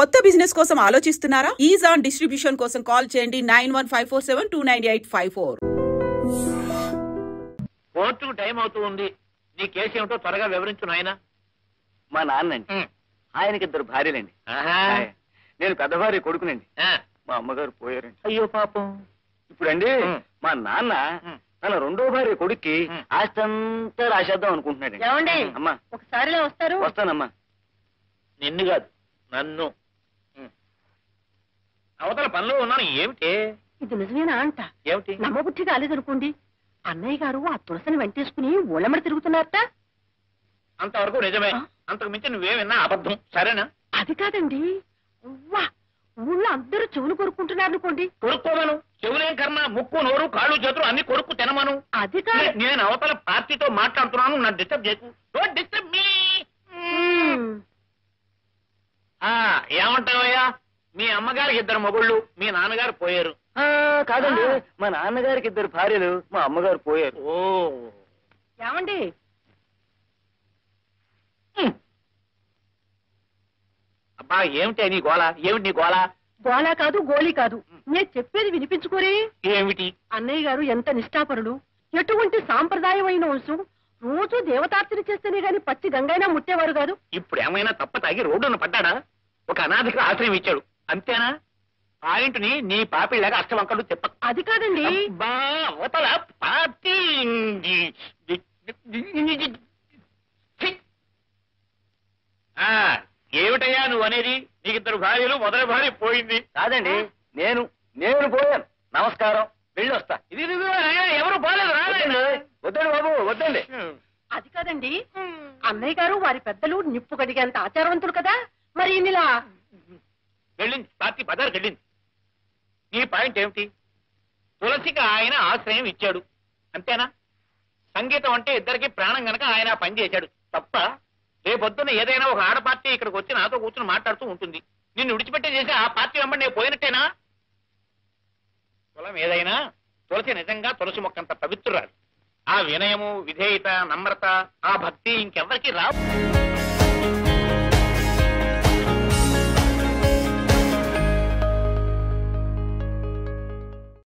కొత్త బిజినెస్ కోసం ఆలోచిస్తున్నారా? ఈజ్ ఆన్ డిస్ట్రిబ్యూషన్ కోసం కాల్ చేయండి 9154729854. కోర్టుకు టైం అవుతూ ఉంది. నీ కేసు ఏమిటో త్వరగా వివరించు నాయన. మా నాన్నండి, ఆయనకి 2 భార్యలండి. నేను పెద్ద భార్య కొడుకునండి. మా అమ్మగారు పోయారండి. అయ్యో పాపం. ఇప్పుడండి మా నాన్న తన 2వ భార్య కొడుక్కి ఆస్తి అంతా రాసేద్దాం అనుకుంటున్నాడు. ఏమండి అమ్మా ఒకసారిలో వస్తారు? వస్తానమ్మా. నిన్ను కాదు నన్ను. అవతల పనిలో ఉన్నాను. ఏమిటి ఇది? నిజమేనా అంట? ఏమిటి? నమ్మబుద్ధి కాలేదనుకోండి. అన్నయ్య గారు ఆ తులసిని వెంటేసుకుని ఊళ్ళమ్మడి తిరుగుతున్నారట. అంతవరకు నిజమే. అంతకు మించి నువ్వేమన్నా అబద్ధం. సరేనా? అది కాదండి, ఊళ్ళో అందరూ చెవులు కొరుక్కుంటున్నారు అనుకోండి. కొరుక్కోమను. చెవులేం కర్మ, ముక్కు నోరు కాళ్ళు చేతులు అన్ని కొరుక్కు తినమను. అది కాదు, నేను అవతల పార్టీతో మాట్లాడుతున్నాను. నన్ను డిస్టర్బ్ చేయకు. Don't disturb me. ఏమంటావయ్యా? మీ అమ్మగారికి 2 మొగుళ్ళు, మీ నాన్నగారు పోయారు. కాదండి, మా నాన్నగారికి 2 భార్యలు, మా అమ్మగారు పోయారు. ఓ ఏమండి అబ్బా, ఏమిటి నీ గోళ? ఏమిటి నీ గోళ? గోళా కాదు, గోళీ కాదు. నేను చెప్పేది వినిపించుకోరే. ఏమిటి? అన్నయ్య గారు ఎంత నిష్ఠాపరుడు, ఎటువంటి సాంప్రదాయమైన వంశం. రోజు దేవతార్చన చేస్తేనే గాని పచ్చి గంగైనా ముట్టేవారు కాదు. ఇప్పుడు ఏమైనా తప్ప తాగి రోడ్డున పడ్డాడా? ఒక అనాథకి ఆశ్రయం ఇచ్చాడు, అంతేనా? పాయింట్ని నీ పాపిళ్ళగా అష్టవంకలు చెప్ప. అది కాదండి, అవతల పార్టీ. ఏమిటయ్యా నువ్వు అనేది? నీకు 2 భార్యలు, మొదటి భార్య పోయింది. కాదండి, నేను పోయాను. నమస్కారం, వెళ్ళొస్తా. ఇది ఎవరు పోలేదు. రాదండి. వద్దండి బాబు, వద్దండి. అది కాదండి. అన్నయ్య గారు వారి పెద్దలు నిప్పు కడిగేంత ఆచారవంతులు కదా. మరి ఇన్నిలా వెళ్ళింది, పార్టీ బజార్కి వెళ్ళింది. నీ పాయింట్ ఏమిటి? తులసికి ఆయన ఆశ్రయం ఇచ్చాడు, అంతేనా? సంగీతం అంటే ఇద్దరికి ప్రాణం గనక ఆయన పని చేశాడు, తప్ప రేపొద్దున ఏదైనా ఒక ఆడ పార్టీ ఇక్కడికి వచ్చి నాతో కూర్చుని మాట్లాడుతూ ఉంటుంది. నిన్ను విడిచిపెట్టే చేసి ఆ పార్టీ వెంబడి నేను పోయినట్టేనా? కులం ఏదైనా తులసి నిజంగా తులసి మొక్కంత పవిత్రురాలు. ఆ వినయము, విధేయత, నమ్రత, ఆ భక్తి ఇంకెవరికి రావు.